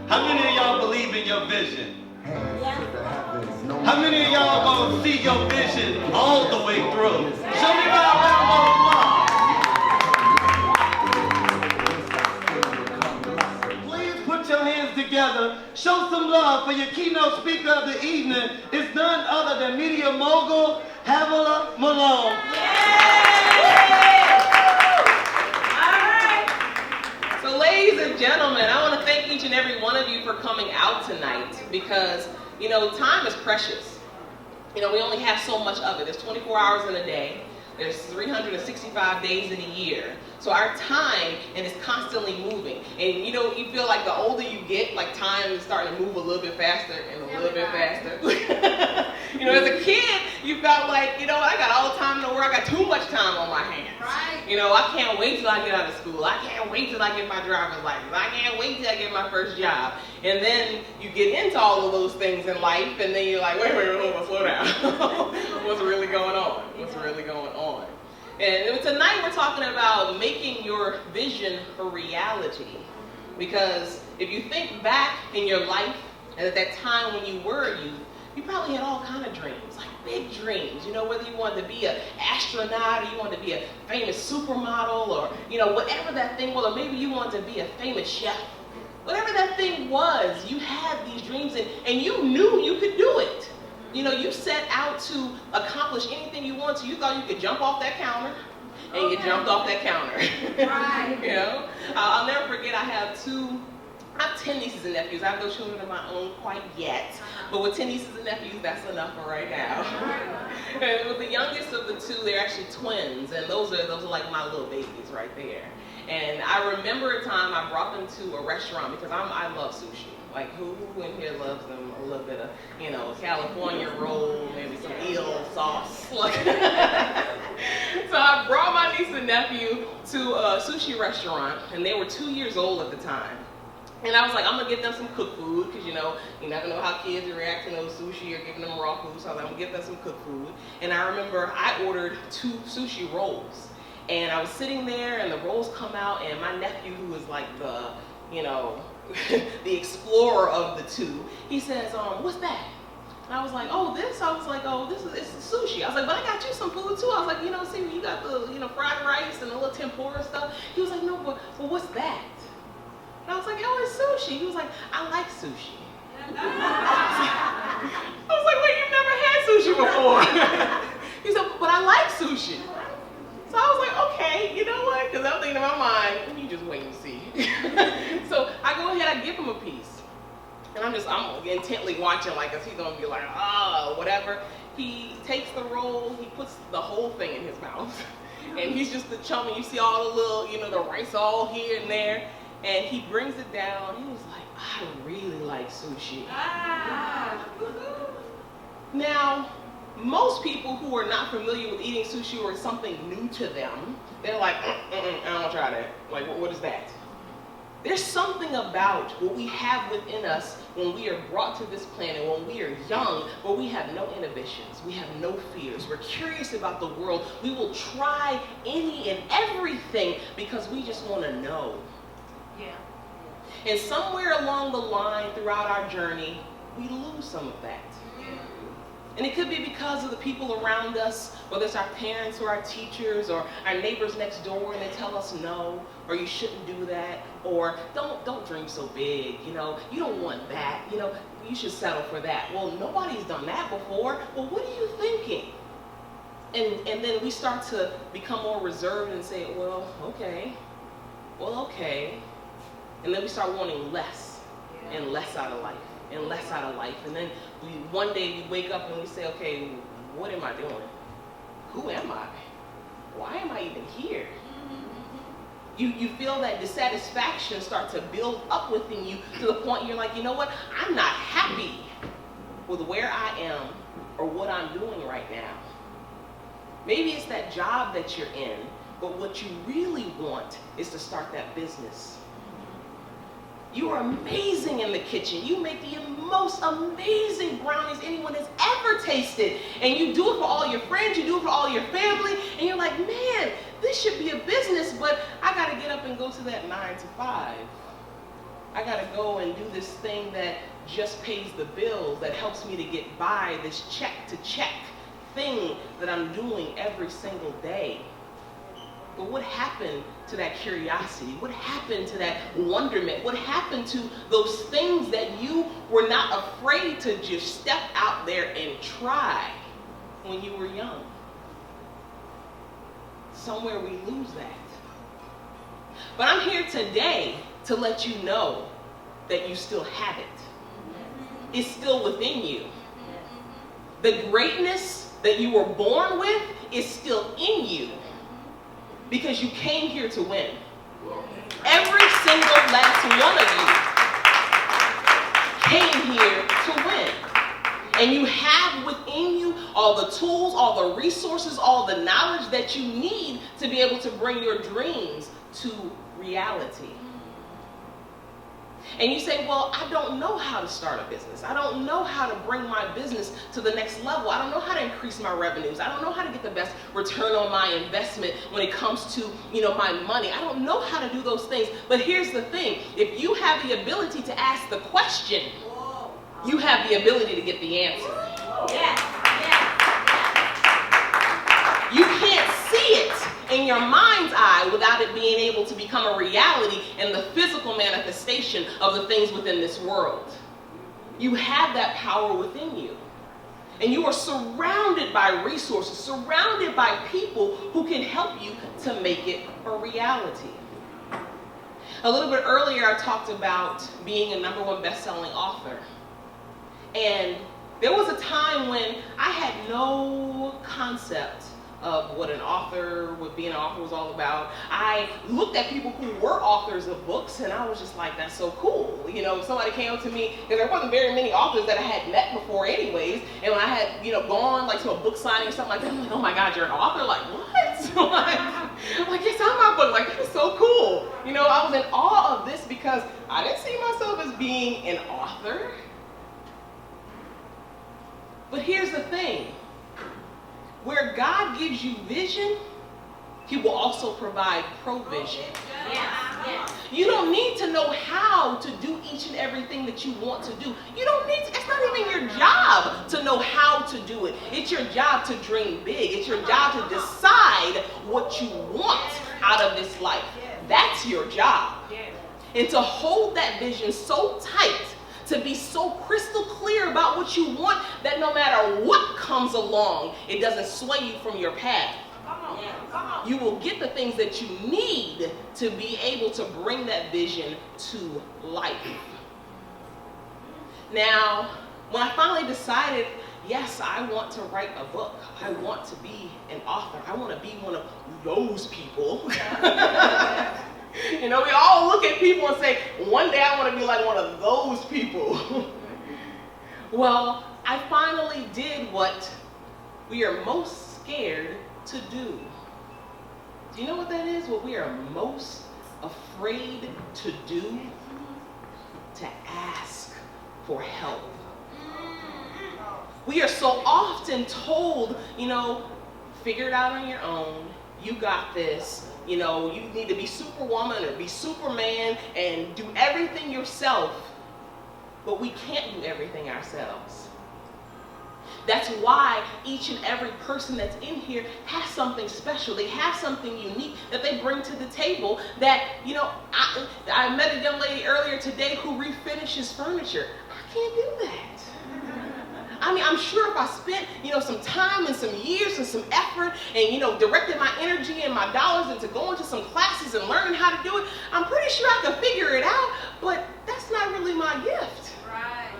How many of y'all believe in your vision? How many of y'all gonna see your vision all the way through? Show me by a round of applause. Please put your hands together. Show some love for your keynote speaker of the evening. It's none other than media mogul Havilah Malone. So ladies and gentlemen, I want to thank each and every one of you for coming out tonight because, you know, time is precious. You know, we only have so much of it. There's 24 hours in a day. There's 365 days in a year. So our time is constantly moving. And you know, you feel like the older you get, like time is starting to move a little bit faster and a little bit faster. You know, as a kid, you felt like, you know, I got all the time in the world. I got too much time on my hands. Right. You know, I can't wait till I get out of school. I can't wait till I get my driver's license. I can't wait till I get my first job. And then you get into all of those things in life, and then you're like, wait, hold on, slow down. What's really going on? What's really going on? And tonight we're talking about making your vision a reality. Because if you think back in your life, and at that time when you were a youth, you probably had all kind of dreams, like big dreams. You know, whether you wanted to be an astronaut, or you wanted to be a famous supermodel, or, you know, whatever that thing was, or maybe you wanted to be a famous chef. Whatever that thing was, you had these dreams, and you knew you could do it. You know, you set out to accomplish anything you wanted to. You thought you could jump off that counter, and you jumped off that counter. Right. You know, I'll never forget. I have 10 nieces and nephews. I have no children of my own quite yet, but with 10 nieces and nephews, that's enough for right now. And with the youngest of the two, they're actually twins, and those are like my little babies right there. And I remember a time I brought them to a restaurant because I love sushi. Like, who in here loves them? A little bit of, you know, California roll, maybe some eel sauce. So I brought my niece and nephew to a sushi restaurant, and they were 2 years old at the time. And I was like, I'm going to get them some cooked food, because, you know, you never know how kids react to no sushi or giving them raw food, so I was like, I'm going to get them some cooked food. And I remember I ordered 2 sushi rolls. And I was sitting there, and the rolls come out, and my nephew, who is like the, you know, the explorer of the two, he says, what's that? And I was like, oh, this? I was like, oh, it's sushi. I was like, but I got you some food too. I was like, you know, see, you got the, you know, fried rice and a little tempura stuff. He was like, no, but what's that? And I was like, oh, it's sushi. He was like, I like sushi. I was like, wait, you've never had sushi before. He said, but I like sushi. So I was like, okay, you know what? Because I'm thinking in my mind, you just wait and see. So I go ahead, I give him a piece. And I'm intently watching, like, is he going to be like, whatever. He takes the roll, he puts the whole thing in his mouth. And he's just the chum, and you see all the little, you know, the rice all here and there. And he brings it down. He was like, I really like sushi. Now, most people who are not familiar with eating sushi or something new to them, they're like, I don't want to try that. Like, what is that? There's something about what we have within us when we are brought to this planet, when we are young, where we have no inhibitions, we have no fears, we're curious about the world. We will try any and everything because we just want to know. Yeah. And somewhere along the line throughout our journey, we lose some of that. And it could be because of the people around us, whether it's our parents or our teachers or our neighbors next door, and they tell us no, or you shouldn't do that, or don't dream so big, you know, you don't want that, you know, you should settle for that. Well, nobody's done that before. Well, what are you thinking? And then we start to become more reserved and say, well, okay. And then we start wanting less and less out of life. And less out of life. And then one day we wake up and we say, okay, what am I doing? Who am I? Why am I even here? You feel that dissatisfaction start to build up within you to the point you're like, you know what? I'm not happy with where I am or what I'm doing right now. Maybe it's that job that you're in, but what you really want is to start that business. You are amazing in the kitchen. You make the most amazing brownies anyone has ever tasted. And you do it for all your friends, you do it for all your family, and you're like, man, this should be a business, but I gotta get up and go to that 9 to 5. I gotta go and do this thing that just pays the bills, that helps me to get by, this check to check thing that I'm doing every single day. But what happened to that curiosity? What happened to that wonderment? What happened to those things that you were not afraid to just step out there and try when you were young? Somewhere we lose that. But I'm here today to let you know that you still have it. It's still within you. The greatness that you were born with is still in you. Because you came here to win. Every single last one of you came here to win. And you have within you all the tools, all the resources, all the knowledge that you need to be able to bring your dreams to reality. And you say, well, I don't know how to start a business. I don't know how to bring my business to the next level. I don't know how to increase my revenues. I don't know how to get the best return on my investment when it comes to, my money. I don't know how to do those things. But here's the thing. If you have the ability to ask the question, you have the ability to get the answer. You can't see it in your mind's eye without it being able to become a reality in the physical manifestation of the things within this world. You have that power within you. And you are surrounded by resources, surrounded by people who can help you to make it a reality. A little bit earlier, I talked about being a #1 best-selling author. And there was a time when I had no concept of what an author, what being an author was all about. I looked at people who were authors of books, and I was just like, that's so cool. Somebody came up to me, because there wasn't very many authors that I had met before anyways, and when I had, gone to a book signing or something like that, I'm like, oh my God, you're an author? Like, what? like, yes, I'm my book. Like, this is so cool. I was in awe of this because I didn't see myself as being an author. But here's the thing. Where God gives you vision, He will also provide provision. You don't need to know how to do each and everything that you want to do. You don't need to, it's not even your job to know how to do it. It's your job to dream big. It's your job to decide what you want out of this life. That's your job. And to hold that vision so tight, to be so crystal clear about what you want that no matter what comes along, it doesn't sway you from your path. You will get the things that you need to be able to bring that vision to life. Now, when I finally decided, yes, I want to write a book. I want to be an author. I want to be one of those people. We all look at people and say, one day I want to be like one of those people. Well, I finally did what we are most scared to do. Do you know what that is? What we are most afraid to do? To ask for help. We are so often told, figure it out on your own. You got this. You need to be Superwoman or be Superman and do everything yourself. But we can't do everything ourselves. That's why each and every person that's in here has something special. They have something unique that they bring to the table that, I met a young lady earlier today who refinishes furniture. I can't do that. I'm sure if I spent, some time and some years and some effort and, directed my energy and my dollars into going to some classes and learning how to do it, I'm pretty sure I could figure it out, but that's not really my gift. Right.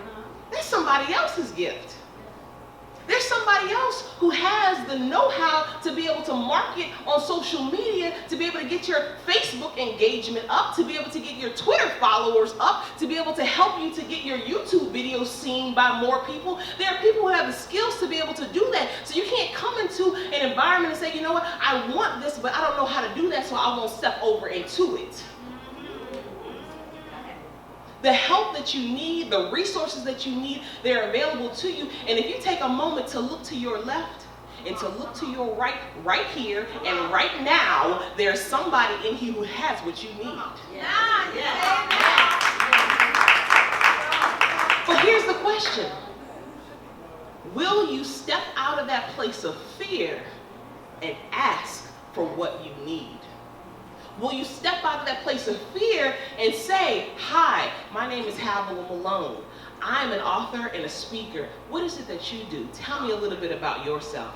That's somebody else's gift. There's somebody else who has the know-how to be able to market on social media, to be able to get your Facebook engagement up, to be able to get your Twitter followers up, to be able to help you to get your YouTube videos seen by more people. There are people who have the skills to be able to do that. So you can't come into an environment and say, you know what, I want this, but I don't know how to do that, so I won't step over into it. The help that you need, the resources that you need, they're available to you. And if you take a moment to look to your left and to look to your right here and right now, there's somebody in here who has what you need. Yeah. question. Will you step out of that place of fear and ask for what you need? Will you step out of that place of fear and say, hi, my name is Havilah Malone. I'm an author and a speaker. What is it that you do? Tell me a little bit about yourself.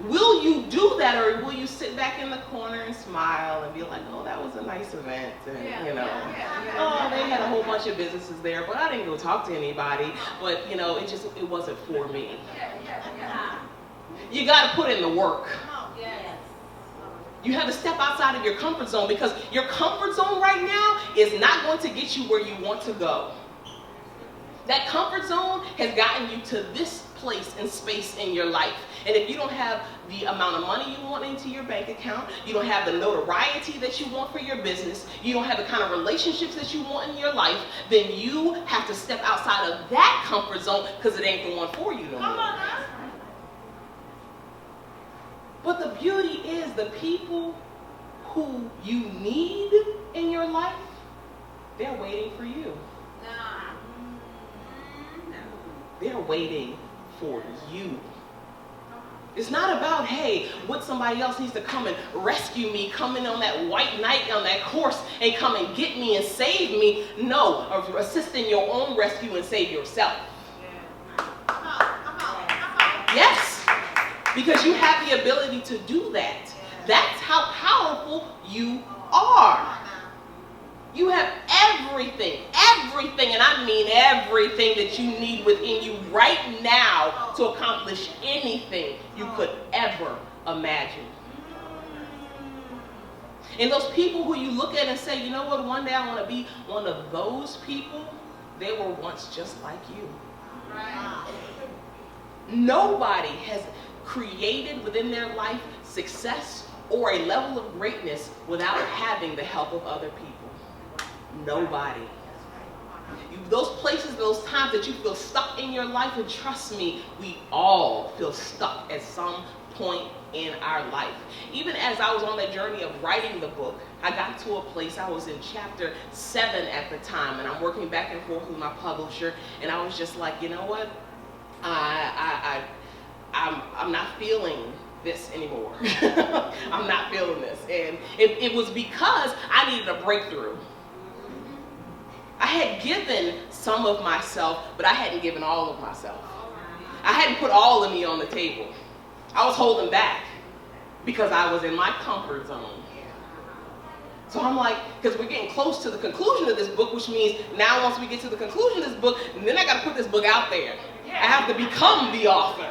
Will you do that, or will you sit back in the corner and smile and be like, oh, that was a nice event, and oh, they had a whole bunch of businesses there, but I didn't go talk to anybody, but it wasn't for me. You got to put in the work. You have to step outside of your comfort zone, because your comfort zone right now is not going to get you where you want to go. That comfort zone has gotten you to this place and space in your life. And if you don't have the amount of money you want into your bank account, you don't have the notoriety that you want for your business, you don't have the kind of relationships that you want in your life, then you have to step outside of that comfort zone, because it ain't the one for you no more. But the beauty is, the people who you need in your life, they're waiting for you. They're waiting for you. It's not about, hey, what somebody else needs to come and rescue me, come in on that white knight on that horse and come and get me and save me. No, or assist in your own rescue and save yourself. Yes, because you have the ability to do that. That's how powerful you are. You have everything, and I mean everything that you need within you right now to accomplish anything you could ever imagine. And those people who you look at and say, you know what, one day I want to be one of those people, they were once just like you. Nobody has created within their life success or a level of greatness without having the help of other people. Nobody. Those places, those times that you feel stuck in your life, and trust me, we all feel stuck at some point in our life. Even as I was on that journey of writing the book, I got to a place, I was in chapter 7 at the time, and I'm working back and forth with my publisher, and I was just like, you know what, I'm not feeling this anymore. I'm not feeling this. And it was because I needed a breakthrough. I had given some of myself, but I hadn't given all of myself. I hadn't put all of me on the table. I was holding back because I was in my comfort zone. So I'm like, because we're getting close to the conclusion of this book, which means now once we get to the conclusion of this book, then I got to put this book out there. I have to become the author.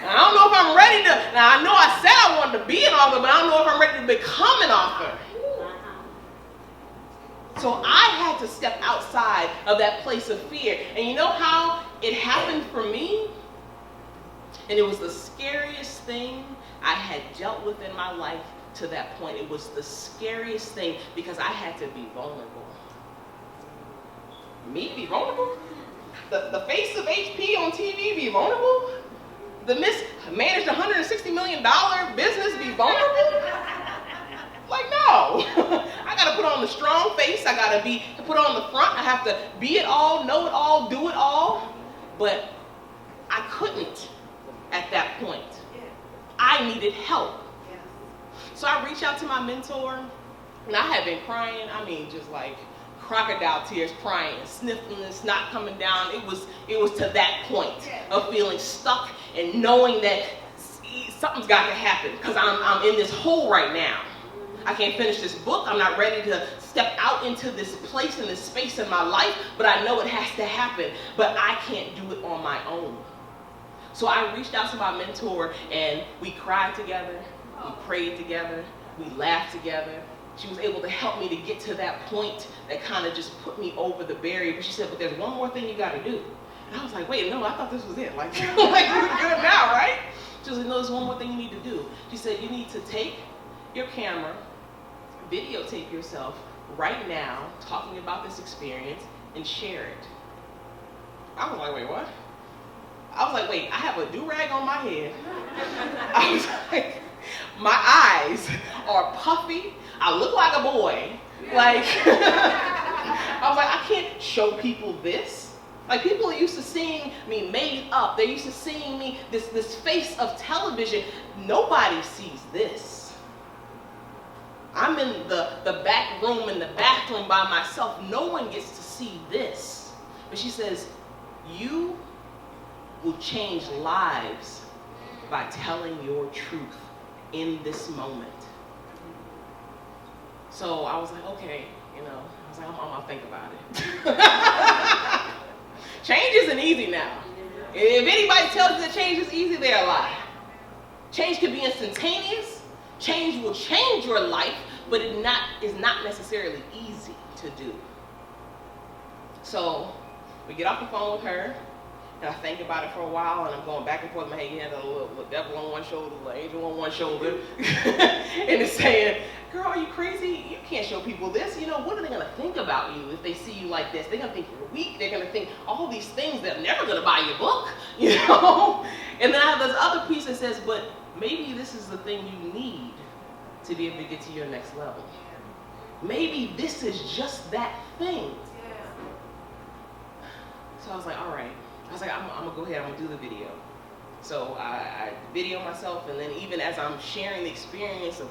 I don't know if I'm ready to, now I know I said I wanted to be an author, but I don't know if I'm ready to become an author. So I had to step outside of that place of fear. And you know how it happened for me? And it was the scariest thing I had dealt with in my life to that point. It was the scariest thing because I had to be vulnerable. Me be vulnerable? The face of HP on TV be vulnerable? The Miss managed $160 million business be vulnerable? Like, no. I got to put on the strong face. I got to put on the front. I have to be it all, know it all, do it all. But I couldn't at that point. I needed help. So I reached out to my mentor, and I had been crying. I mean, just like crocodile tears, crying, sniffling, snot coming down. It was to that point of feeling stuck and knowing that something's got to happen because I'm in this hole right now. I can't finish this book. I'm not ready to step out into this place and this space in my life, but I know it has to happen. But I can't do it on my own. So I reached out to my mentor, and we cried together, we prayed together, we laughed together. She was able to help me to get to that point that kind of just put me over the barrier. But she said, but there's one more thing you got to do. And I was like, wait, no, I thought this was it. Like we're good now, right? She was like, no, there's one more thing you need to do. She said, you need to take your camera, videotape yourself right now talking about this experience and share it. I was like, wait, what? I was like, wait, I have a do-rag on my head. I was like, my eyes are puffy. I look like a boy. Like, I was like, I can't show people this. Like, people are used to seeing me made up. They're used to seeing me, this face of television. Nobody sees this. I'm in the back room in the bathroom by myself. No one gets to see this. But she says, you will change lives by telling your truth in this moment. So I was like, okay, I was like, I'm gonna think about it. Change isn't easy now. If anybody tells you that change is easy, they're a lie. Change can be instantaneous. Change will change your life, but it is not necessarily easy to do. So we get off the phone with her, and I think about it for a while, and I'm going back and forth in my head. You had a little devil on one shoulder, a little angel on one shoulder, and it's saying, girl, are you crazy? You can't show people this. What are they going to think about you if they see you like this? They're going to think you're weak. They're going to think all these things. They're never going to buy your book, And then I have this other piece that says, but maybe this is the thing you need to be able to get to your next level. Maybe this is just that thing. So I was like, all right. I was like, I'm going to go ahead, I'm going to do the video. So I video myself, and then even as I'm sharing the experience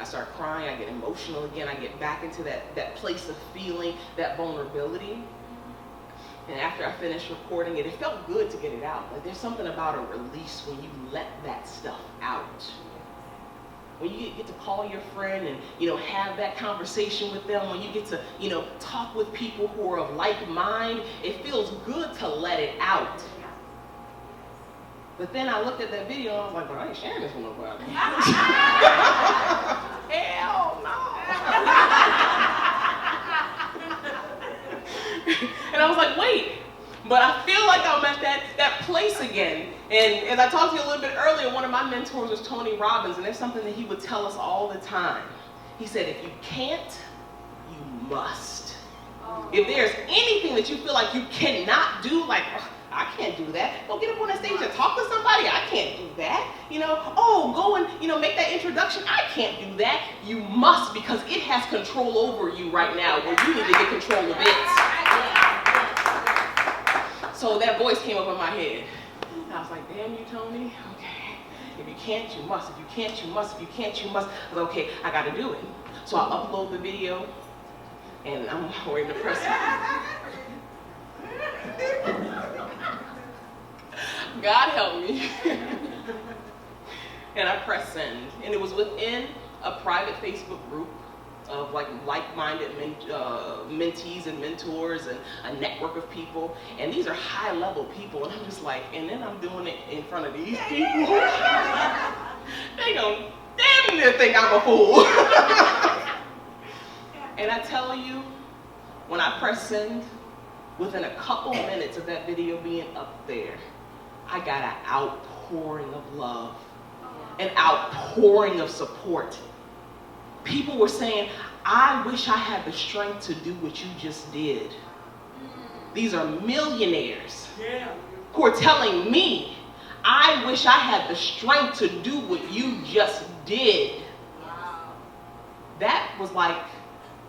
I start crying, I get emotional again, I get back into that place of feeling that vulnerability. And after I finished recording it, it felt good to get it out. Like, there's something about a release when you let that stuff out. When you get to call your friend and, have that conversation with them, when you get to, talk with people who are of like mind, it feels good to let it out. But then I looked at that video and I was like, I ain't sharing this with nobody. Hell no. And I was like, wait. But I feel like I'm at that place again. And as I talked to you a little bit earlier, one of my mentors was Tony Robbins, and there's something that he would tell us all the time. He said, if you can't, you must. If there's anything that you feel like you cannot do, like, I can't do that. Go get up on that stage and talk to somebody. I can't do that. Go and, make that introduction. I can't do that. You must, because it has control over you right now, where you need to get control of it. So that voice came up in my head. And I was like, damn you, Tony. Okay. If you can't, you must. If you can't, you must. If you can't, you must. I was like, okay, I got to do it. So I upload the video, and I'm ready to press it. God help me. And I pressed send. And it was within a private Facebook group of like-minded mentees and mentors and a network of people. And these are high-level people. And I'm just like, and then I'm doing it in front of these people. They gonna damn near think I'm a fool. And I tell you, when I press send, within a couple minutes of that video being up there, I got an outpouring of love, an outpouring of support. People were saying, I wish I had the strength to do what you just did. These are millionaires who are telling me, I wish I had the strength to do what you just did. That was like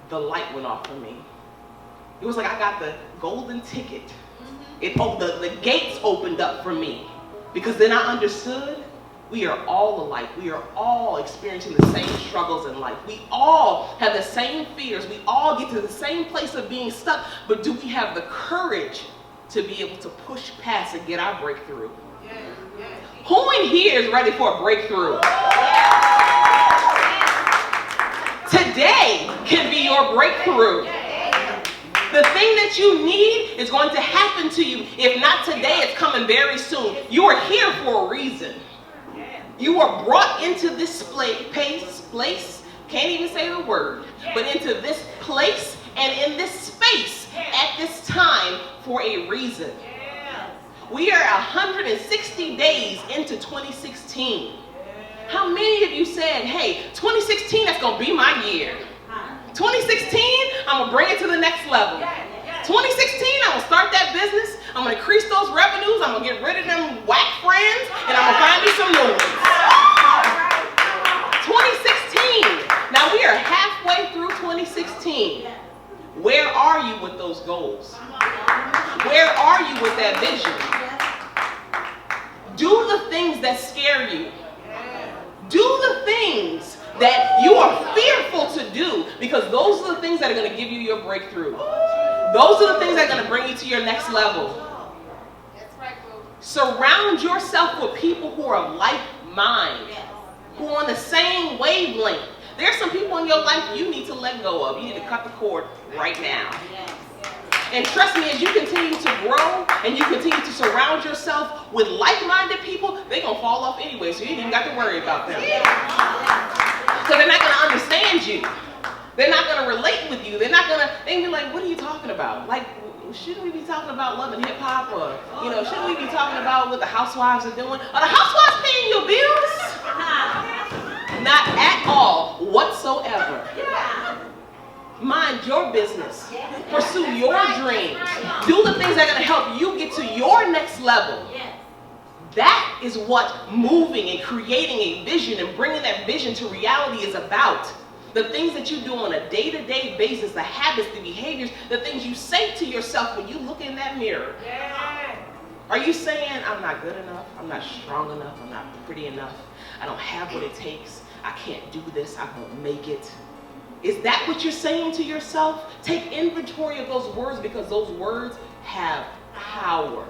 the light went off for me. It was like I got the golden ticket. The gates opened up for me, because then I understood we are all alike. We are all experiencing the same struggles in life. We all have the same fears. We all get to the same place of being stuck, but do we have the courage to be able to push past and get our breakthrough? Who in here is ready for a breakthrough? Today can be your breakthrough. The thing that you need is going to happen to you. If not today, it's coming very soon. You are here for a reason. You are brought into this place, can't even say the word, but into this place and in this space at this time for a reason. We are 160 days into 2016. How many of you said, hey, 2016, that's going to be my year. 2016, I'm going to bring it to the next level. 2016, I'm going to start that business. I'm going to increase those revenues. I'm going to get rid of them whack friends, and I'm going to find me some new ones. 2016. Now we are halfway through 2016. Where are are you with those goals? Where are you with that vision? Do the things that scare you. Do the things that you are fearful to do, because those are the things that are going to give you your breakthrough. Those are the things that are going to bring you to your next level. Surround yourself with people who are of like mind, who are on the same wavelength. There are some people in your life you need to let go of. You need to cut the cord right now. And trust me, as you continue to grow and you continue to surround yourself with like-minded people, they're going to fall off anyway, so you ain't even got to worry about them. Because they're not going to understand you. They're not going to relate with you. They're be like, what are you talking about? Like, shouldn't we be talking about love and hip-hop? Or, shouldn't we be talking about what the housewives are doing? Are the housewives paying your bills? Not at all, whatsoever. Mind your business. Pursue your dreams. Do the things that are going to help you get to your next level. That is what moving and creating a vision and bringing that vision to reality is about. The things that you do on a day-to-day basis, the habits, the behaviors, the things you say to yourself when you look in that mirror. Are you saying, I'm not good enough, I'm not strong enough, I'm not pretty enough, I don't have what it takes, I can't do this, I won't make it? Is that what you're saying to yourself? Take inventory of those words, because those words have power.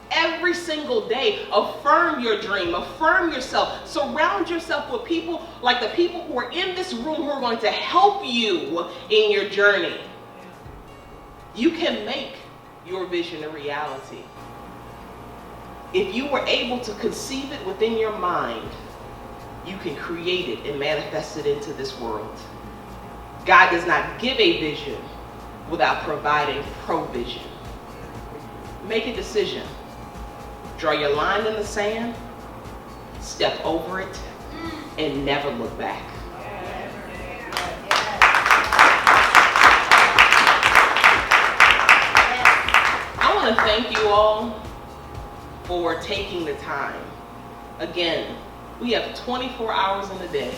Every single day, affirm your dream, affirm yourself, surround yourself with people like the people who are in this room who are going to help you in your journey. You can make your vision a reality. If you were able to conceive it within your mind, you can create it and manifest it into this world. God does not give a vision without providing provision. Make a decision. Draw your line in the sand, step over it, and never look back. I want to thank you all for taking the time. Again, we have 24 hours in a day,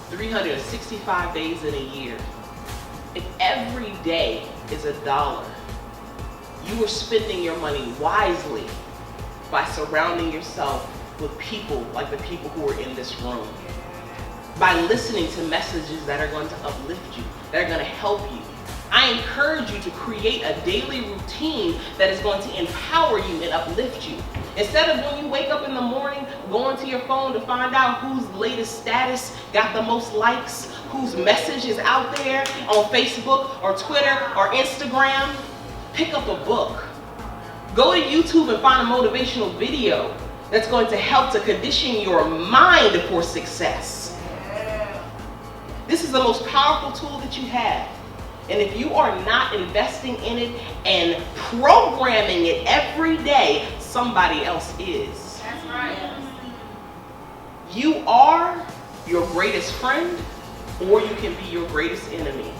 365 days in a year. If every day is $1, you are spending your money wisely by surrounding yourself with people like the people who are in this room. By listening to messages that are going to uplift you, that are going to help you. I encourage you to create a daily routine that is going to empower you and uplift you. Instead of when you wake up in the morning, going to your phone to find out whose latest status got the most likes, whose message is out there on Facebook or Twitter or Instagram, pick up a book. Go to YouTube and find a motivational video that's going to help to condition your mind for success. This is the most powerful tool that you have. And if you are not investing in it and programming it every day, somebody else is. That's right. You are your greatest friend, or you can be your greatest enemy.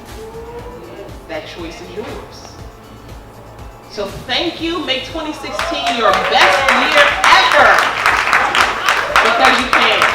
That choice is yours. So thank you. Make 2016 your best year ever, because you can.